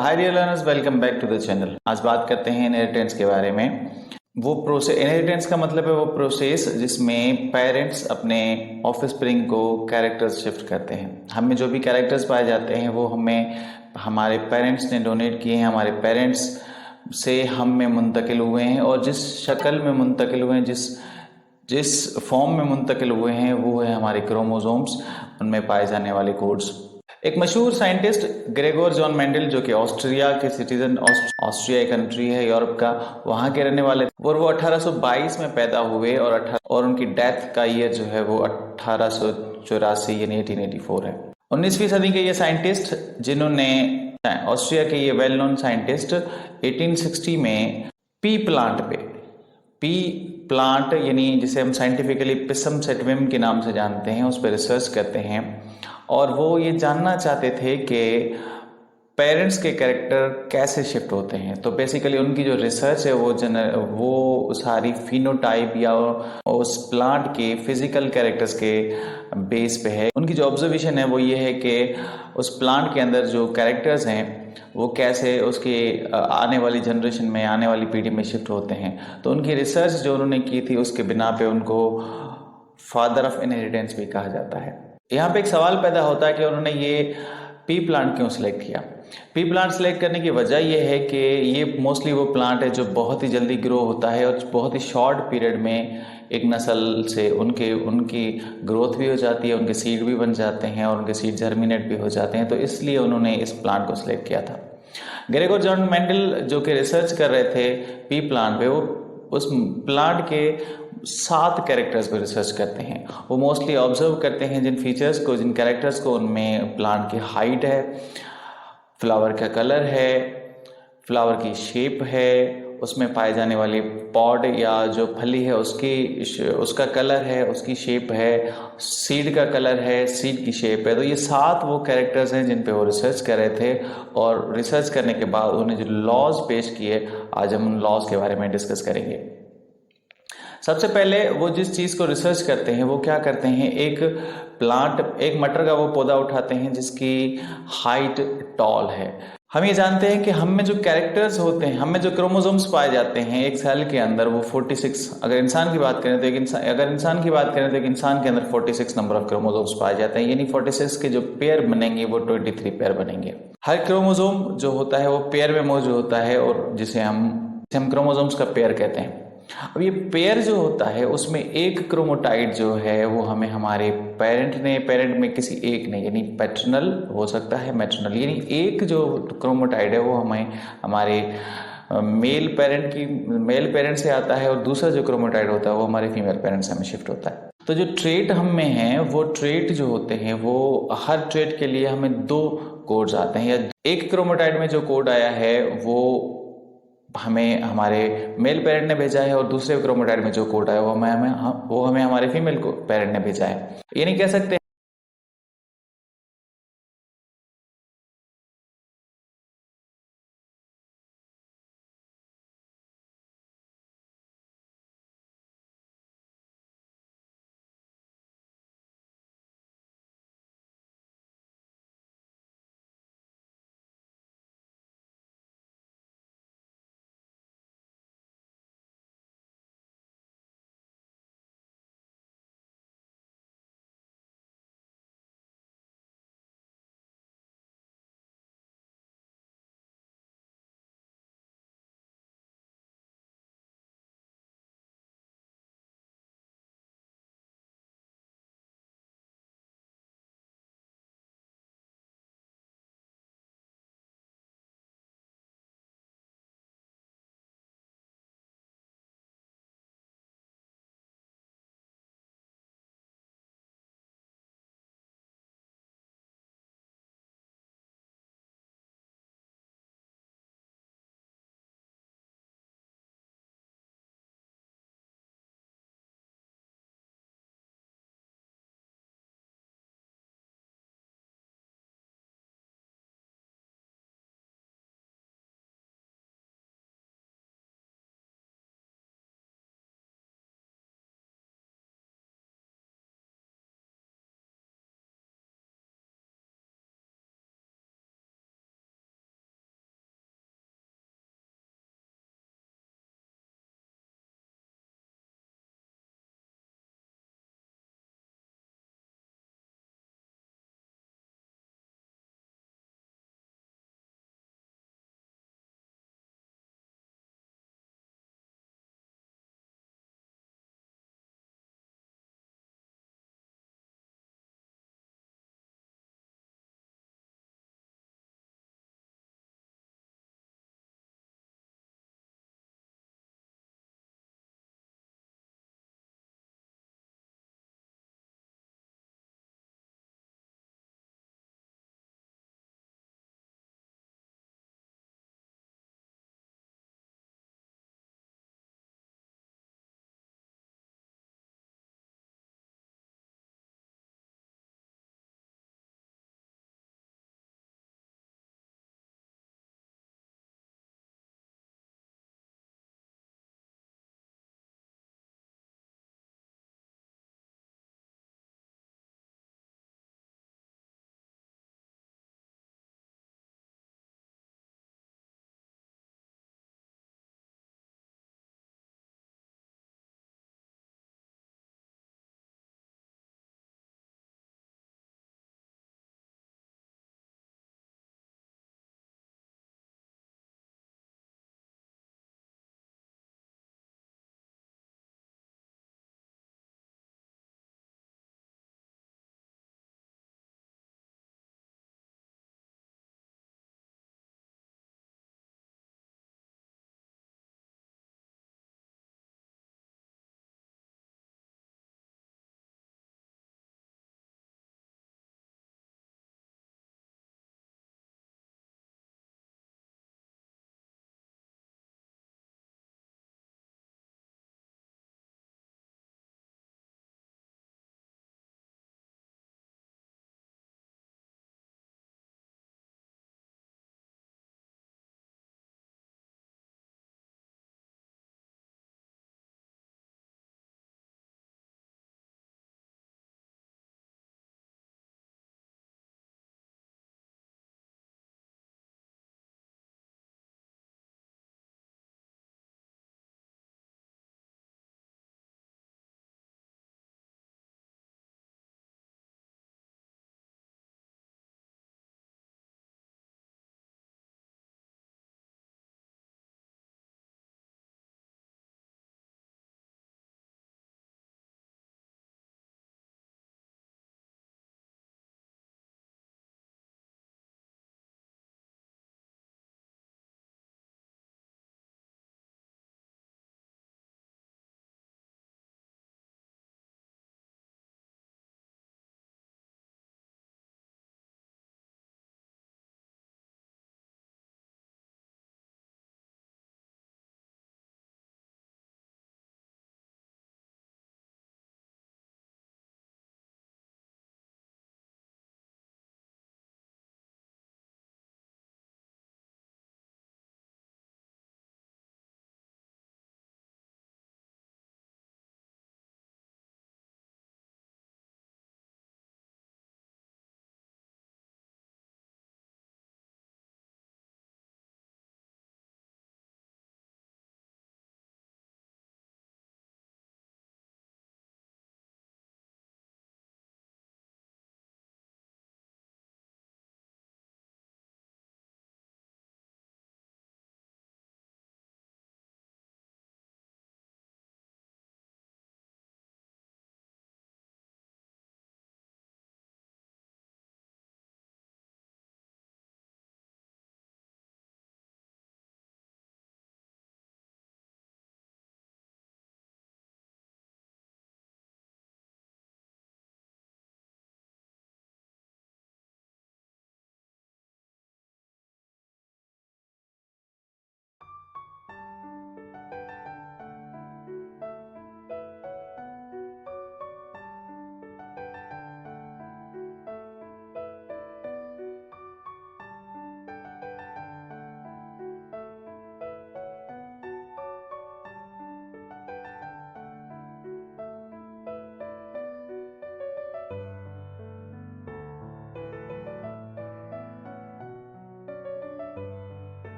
Hi dear learners, welcome back to the channel. आज बात करते हैं इनहेरिटेंस के बारे में। वो प्रोसेस, इनहेरिटेंस का मतलब है वो प्रोसेस जिसमें पेरेंट्स अपने ऑफस्प्रिंग को कैरेक्टर्स शिफ्ट करते हैं। हमें जो भी कैरेक्टर्स पाए जाते हैं वो हमें हमारे पेरेंट्स ने डोनेट किए हैं, हमारे पेरेंट्स से हम में मुंतकिल हुए हैं, और जिस शक्ल में मुंतकिल हुए हैं, जिस जिस फॉर्म में मुंतकिल हुए हैं, वो है हमारे क्रोमोसोम्स, उनमें पाए जाने वाले कोड्स। एक मशहूर साइंटिस्ट ग्रेगोर जॉन मेंडल, जो कि ऑस्ट्रिया के सिटीजन, ऑस्ट्रिया एक कंट्री है यूरोप का, वहाँ के रहने वाले, और वो 1822 में पैदा हुए, और उनकी डेथ का ईयर जो है वो 1884 यानी 1884 है। 19वीं सदी के ये साइंटिस्ट, जिन्होंने ऑस्ट्रिया के ये वेल नोन साइंटिस्ट 1860 में पी प्लांट पे, पी प्लांट यानी जिसे हम साइंटिफिकली पिसम सेटविम के नाम से जानते हैं, उस पर रिसर्च करते हैं। और वो ये जानना चाहते थे कि पेरेंट्स के कैरेक्टर कैसे शिफ्ट होते हैं। तो बेसिकली उनकी जो रिसर्च है वो सारी फिनोटाइप या उस प्लांट के फिजिकल कैरेक्टर्स के बेस पे है। उनकी जो ऑब्जर्वेशन है वो ये है कि उस प्लांट के अंदर जो कैरेक्टर्स हैं वो कैसे उसके आने वाली जनरेशन में, आने वाली पीढ़ी में शिफ्ट होते हैं। तो उनकी रिसर्च जो उन्होंने की थी, उसके बिना पे उनको फादर ऑफ इनहेरिटेंस भी कहा जाता है। यहाँ पे एक सवाल पैदा होता है कि उन्होंने ये पी प्लांट क्यों सिलेक्ट किया। पी प्लांट सिलेक्ट करने की वजह यह है कि ये मोस्टली वो प्लांट है जो बहुत ही जल्दी ग्रो होता है, और बहुत ही शॉर्ट पीरियड में एक नस्ल से उनकी ग्रोथ भी हो जाती है, उनके सीड भी बन जाते हैं, और उनके सीड जर्मिनेट भी हो जाते हैं। तो इसलिए उन्होंने इस प्लांट को सिलेक्ट किया था। ग्रेगोर जॉन मेंडल जो कि रिसर्च कर रहे थे पी प्लांट पे, वो उस प्लांट के 7 कैरेक्टर्स पर रिसर्च करते हैं। वो मोस्टली ऑब्जर्व करते हैं जिन फीचर्स को, जिन कैरेक्टर्स को। उनमें प्लांट की हाइट है, फ्लावर का कलर है, फ्लावर की शेप है, उसमें पाए जाने वाले पॉड या जो फली है उसका कलर है, उसकी शेप है, सीड का कलर है, सीड की शेप है। तो ये 7 वो कैरेक्टर्स हैं जिन पे वो रिसर्च कर रहे थे। और रिसर्च करने के बाद उन्होंने जो लॉज पेश किए, आज हम उन लॉज के बारे में डिस्कस करेंगे। सबसे पहले वो जिस चीज़ को रिसर्च करते हैं वो क्या करते हैं, एक मटर का वो पौधा उठाते हैं जिसकी हाइट टॉल है। हम ये जानते हैं कि हम में जो कैरेक्टर्स होते हैं, हम में जो क्रोमोसोम्स पाए जाते हैं एक सेल के अंदर, वो 46, अगर इंसान की बात करें तो एक इंसान के अंदर 46 नंबर ऑफ क्रोमोसोम्स पाए जाते हैं, यानी 46 के जो पेयर बनेंगे वो 23 पेयर बनेंगे। हर क्रोमोसोम जो होता है वो पेयर में मौजूद होता है, और जिसे हम क्रोमोसोम्स का पेयर कहते हैं। अब ये पेयर जो होता है उसमें एक क्रोमोटाइड जो है वो हमें हमारे पेरेंट में किसी एक ने, यानी पैटर्नल हो सकता है, मैटरनल, यानी एक जो क्रोमोटाइड है वो हमें हमारे मेल पेरेंट से आता है, और दूसरा जो क्रोमोटाइड होता है वो हमारे फीमेल पेरेंट से हमें शिफ्ट होता है। तो जो ट्रेट हम में हैं, वो ट्रेट जो होते हैं वो हर ट्रेट के लिए हमें 2 कोड्स आते हैं, या एक क्रोमोटाइड में जो कोड आया है वो हमें हमारे मेल पेरेंट ने भेजा है, और दूसरे क्रोमोटाइड में जो कोड आया वो हमें हमारे फीमेल को पेरेंट ने भेजा है। ये नहीं कह सकते